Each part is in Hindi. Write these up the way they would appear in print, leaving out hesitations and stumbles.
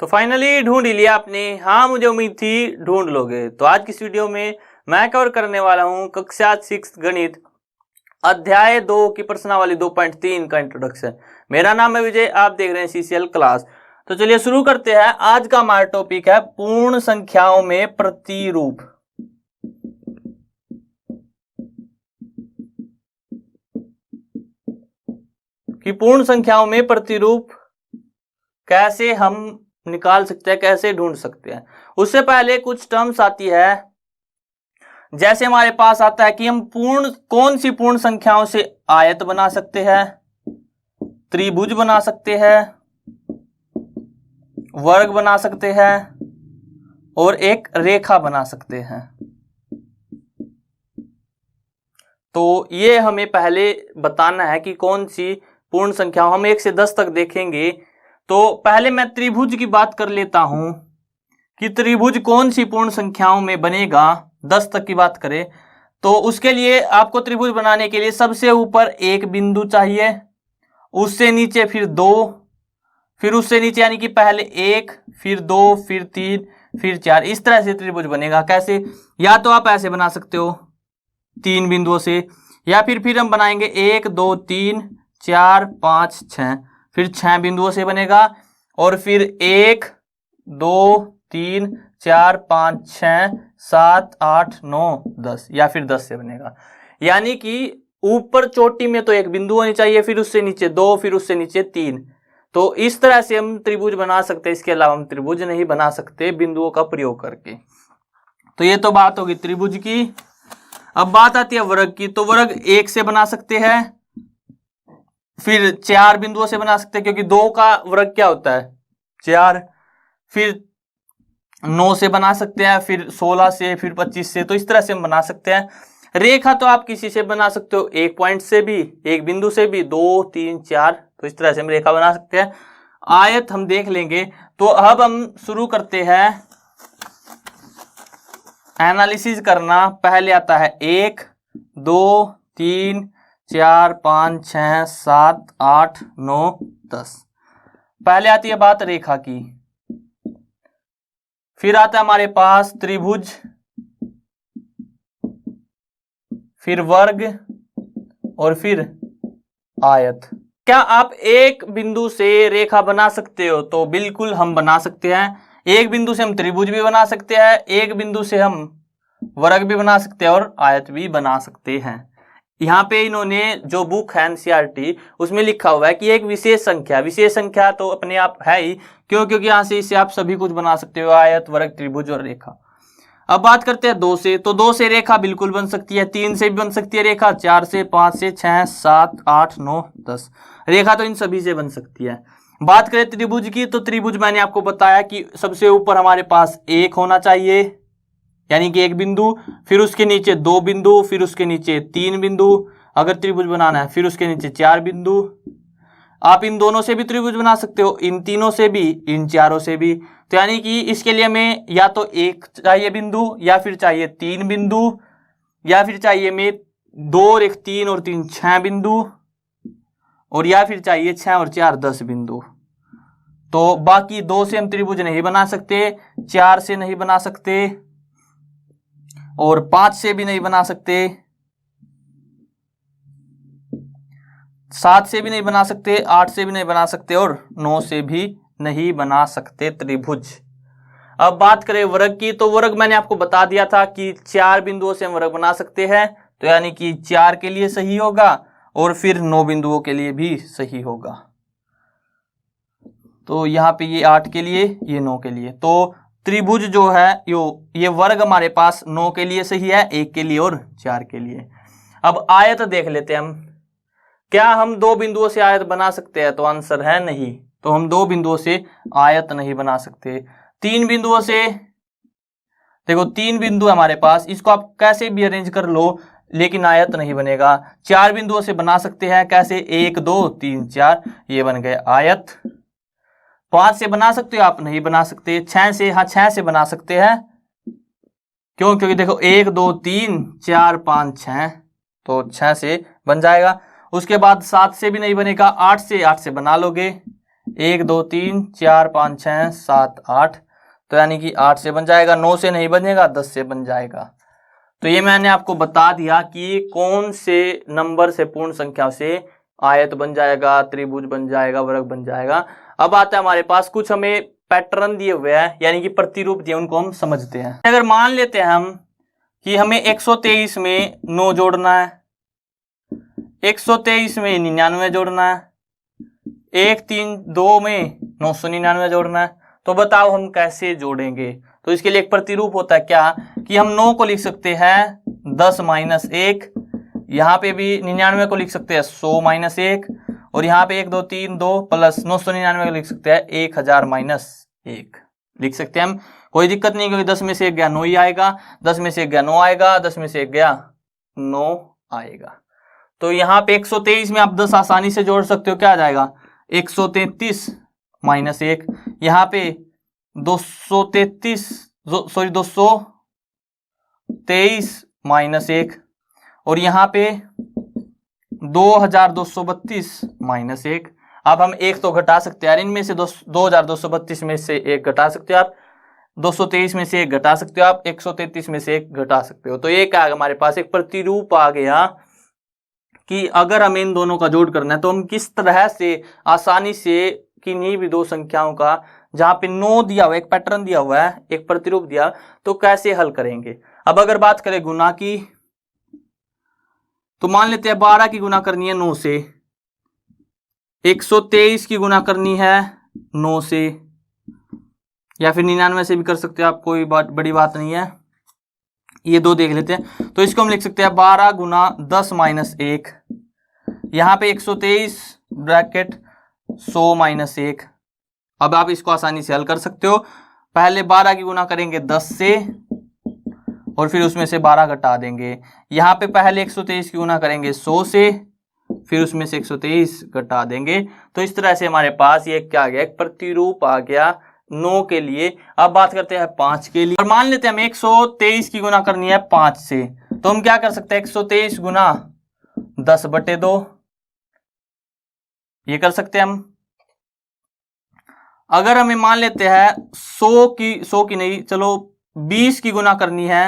तो फाइनली ढूंढ ही लिया आपने। हाँ, मुझे उम्मीद थी ढूंढ लोगे। तो आज की इस वीडियो में मैं कवर करने वाला हूँ कक्षा 6 गणित अध्याय 2 की प्रश्नावली 2.3 का इंट्रोडक्शन। मेरा नाम है विजय, आप देख रहे हैं सीसीएल क्लास। तो चलिए शुरू करते हैं। आज का हमारा टॉपिक है पूर्ण संख्याओं में प्रतिरूप। कि पूर्ण संख्याओं में प्रतिरूप कैसे हम निकाल सकते हैं, कैसे ढूंढ सकते हैं। उससे पहले कुछ टर्म्स आती है, जैसे हमारे पास आता है कि हम कौन सी पूर्ण संख्याओं से आयत बना सकते हैं, त्रिभुज बना सकते हैं, वर्ग बना सकते हैं और एक रेखा बना सकते हैं। तो ये हमें पहले बताना है कि कौन सी पूर्ण संख्याओं, हम 1 से 10 तक देखेंगे। तो पहले मैं त्रिभुज की बात कर लेता हूं कि त्रिभुज कौन सी पूर्ण संख्याओं में बनेगा। 10 तक की बात करें तो उसके लिए आपको त्रिभुज बनाने के लिए सबसे ऊपर एक बिंदु चाहिए, उससे नीचे फिर 2, फिर उससे नीचे यानी कि पहले 1, फिर 2, फिर 3, फिर 4। इस तरह से त्रिभुज बनेगा। कैसे? या तो आप ऐसे बना सकते हो 3 बिंदुओं से, या फिर हम बनाएंगे 1 2 3 4 5 6, फिर 6 बिंदुओं से बनेगा। और फिर 1 2 3 4 5 6 7 8 9 10, या फिर 10 से बनेगा। यानी कि ऊपर चोटी में तो एक बिंदु होनी चाहिए, फिर उससे नीचे 2, फिर उससे नीचे 3। तो इस तरह से हम त्रिभुज बना सकते हैं। इसके अलावा हम त्रिभुज नहीं बना सकते बिंदुओं का प्रयोग करके। तो ये तो बात होगी त्रिभुज की। अब बात आती है वर्ग की। तो वर्ग 1 से बना सकते हैं, फिर 4 बिंदुओं से बना सकते हैं, क्योंकि 2 का वर्ग क्या होता है 4। फिर 9 से बना सकते हैं, फिर 16 से, फिर 25 से। तो इस तरह से हम बना सकते हैं। रेखा तो आप किसी से बना सकते हो, एक पॉइंट से भी, एक बिंदु से भी, 2 3 4। तो इस तरह से हम रेखा बना सकते हैं। आयत हम देख लेंगे। तो अब हम शुरू करते हैं एनालिसिस करना। पहले आता है 1 2 3 4 5 6 7 8 9 10। पहले आती है बात रेखा की। फिर आता है हमारे पास त्रिभुज, फिर वर्ग और फिर आयत। क्या आप एक बिंदु से रेखा बना सकते हो? तो बिल्कुल हम बना सकते हैं। एक बिंदु से हम त्रिभुज भी बना सकते हैं, एक बिंदु से हम वर्ग भी बना सकते हैं और आयत भी बना सकते हैं। यहाँ पे इन्होंने जो बुक है एनसीईआरटी, उसमें लिखा हुआ है कि एक विशेष संख्या तो अपने आप है ही, क्योंकि यहाँ से इससे आप सभी कुछ बना सकते हो, आयत, वर्ग, त्रिभुज और रेखा। अब बात करते हैं 2 से। तो 2 से रेखा बिल्कुल बन सकती है, 3 से भी बन सकती है रेखा, 4 से, 5 से, 6 7 8 9 10। रेखा तो इन सभी से बन सकती है। बात करें त्रिभुज की, तो त्रिभुज मैंने आपको बताया कि सबसे ऊपर हमारे पास 1 होना चाहिए, यानी कि एक बिंदु, फिर उसके नीचे 2 बिंदु, फिर उसके नीचे 3 बिंदु अगर त्रिभुज बनाना है, फिर उसके नीचे 4 बिंदु। आप इन दोनों से भी त्रिभुज बना सकते हो, इन तीनों से भी, इन चारों से भी। तो यानी कि इसके लिए हमें या तो 1 चाहिए बिंदु, या फिर चाहिए 3 बिंदु, या फिर चाहिए हमें 2 और 1 3 और 3 6 बिंदु, और या फिर चाहिए 6 और 4 10 बिंदु। तो बाकी 2 से हम त्रिभुज नहीं बना सकते, 4 से नहीं बना सकते, और 5 से भी नहीं बना सकते, 7 से भी नहीं बना सकते, 8 से भी नहीं बना सकते, और 9 से भी नहीं बना सकते त्रिभुज। अब बात करें वर्ग की। तो वर्ग मैंने आपको बता दिया था कि 4 बिंदुओं से हम वर्ग बना सकते हैं। तो यानी कि 4 के लिए सही होगा और फिर 9 बिंदुओं के लिए भी सही होगा। तो यहाँ पे ये 8 के लिए, ये 9 के लिए। तो त्रिभुज जो है ये वर्ग हमारे पास 9 के लिए सही है, 1 के लिए और 4 के लिए। अब आयत देख लेते हैं हम। क्या हम 2 बिंदुओं से आयत बना सकते हैं? तो आंसर है नहीं। तो हम 2 बिंदुओं से आयत नहीं बना सकते। 3 बिंदुओं से, देखो 3 बिंदु हमारे पास, इसको आप कैसे भी अरेंज कर लो, लेकिन आयत नहीं बनेगा। 4 बिंदुओं से बना सकते हैं, कैसे? 1 2 3 4, ये बन गए आयत। 5 से बना सकते हो आप? नहीं बना सकते। 6 से, हाँ 6 से बना सकते हैं। क्यों? क्योंकि देखो 1 2 3 4 5 6, तो 6 से बन जाएगा। उसके बाद 7 से भी नहीं बनेगा, 8 से बना लोगे। 1 2 3 4 5 6 7 8, तो यानी कि 8 से बन जाएगा, 9 से नहीं बनेगा, 10 से बन जाएगा। तो ये मैंने आपको बता दिया कि कौन से नंबर से पूर्ण संख्या से आयत बन जाएगा, त्रिभुज बन जाएगा, वर्ग बन जाएगा। अब आता है हमारे पास कुछ हमें पैटर्न दिए हुए हैं, यानी कि प्रतिरूप दिए, उनको हम समझते हैं। अगर मान लेते हैं हम कि हमें 123 में 9 जोड़ना है, 123 में 99 जोड़ना है, 132 में 999 जोड़ना है, तो बताओ हम कैसे जोड़ेंगे। तो इसके लिए एक प्रतिरूप होता है क्या कि हम 9 को लिख सकते हैं 10 माइनस 1, यहाँ पे भी 99 को लिख सकते हैं 100 माइनस 1, और यहाँ पे 1 2 3 2 प्लस 999 को लिख सकते हैं 1000 माइनस 1 लिख सकते हैं हम, कोई दिक्कत नहीं, क्योंकि 10 में से 1 गया 9 ही आएगा, 10 में से 1 गया 9 आएगा, 10 में से 1 गया 9 आएगा। तो यहाँ पे 123 में आप 10 आसानी से जोड़ सकते हो, क्या आ जाएगा 133 माइनस 1, यहाँ पे 223 माइनस 1, और यहाँ पे 2232 माइनस 1। अब हम एक तो घटा सकते हैं यार, इनमें से 2232 में से एक घटा सकते हो आप, 223 में से एक घटा सकते हो आप, 133 में से एक घटा सकते हो। तो ये क्या हमारे पास एक प्रतिरूप आ गया कि अगर हमें इन दोनों का जोड़ करना है तो हम किस तरह से आसानी से किन्हीं भी दो संख्याओं का, जहां पे 9 दिया हुआ, एक पैटर्न दिया हुआ है, एक प्रतिरूप दिया, तो कैसे हल करेंगे। अब अगर बात करें गुना की, तो मान लेते हैं 12 की गुना करनी है 9 से, 123 की गुना करनी है 9 से, या फिर 99 से भी कर सकते हैं आप, कोई बड़ी बात नहीं है। ये दो देख लेते हैं, तो इसको हम लिख सकते हैं 12 गुना 10 माइनस 1, यहाँ पे 123 ब्रैकेट 100 माइनस 1। अब आप इसको आसानी से हल कर सकते हो, पहले 12 की गुना करेंगे 10 से, और फिर उसमें से 12 घटा देंगे। यहाँ पे पहले 123 की गुना करेंगे 100 से, फिर उसमें से 123 घटा देंगे। तो इस तरह से हमारे पास ये क्या आ गया, एक प्रतिरूप आ गया 9 के लिए। अब बात करते हैं 5 के लिए, और मान लेते हैं हमें 123 की गुना करनी है 5 से, तो हम क्या कर सकते हैं 123 गुना 10/2, ये कर सकते हैं हम। अगर हमें मान लेते हैं 100 की नहीं, चलो 20 की गुना करनी है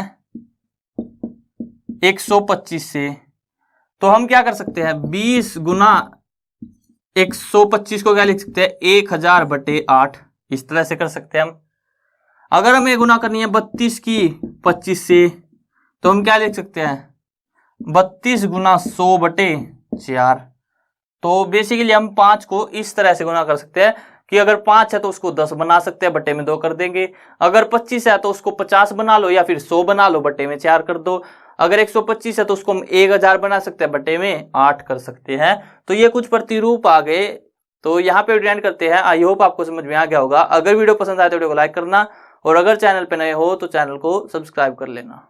125 से, तो हम क्या कर सकते हैं 20 गुना 125 को क्या लिख सकते हैं 1000/8, इस तरह से कर सकते हैं हम। अगर हमें गुना करनी है 32 की 25 से, तो हम क्या लिख सकते हैं 32 गुना 100/4। तो बेसिकली हम 5 को इस तरह से गुना कर सकते हैं कि अगर 5 है तो उसको 10 बना सकते हैं, बट्टे में 2 कर देंगे। अगर 25 है तो उसको 50 बना लो, या फिर 100 बना लो, बट्टे में 4 कर दो। अगर 125 है तो उसको हम 1000 बना सकते हैं, बट्टे में 8 कर सकते हैं। तो ये कुछ प्रतिरूप आ गए। तो यहाँ पे वीडियो एंड करते हैं। आई होप आपको समझ में आ गया होगा। अगर वीडियो पसंद आए तो वीडियो को लाइक करना, और अगर चैनल पे नए हो तो चैनल को सब्सक्राइब कर लेना।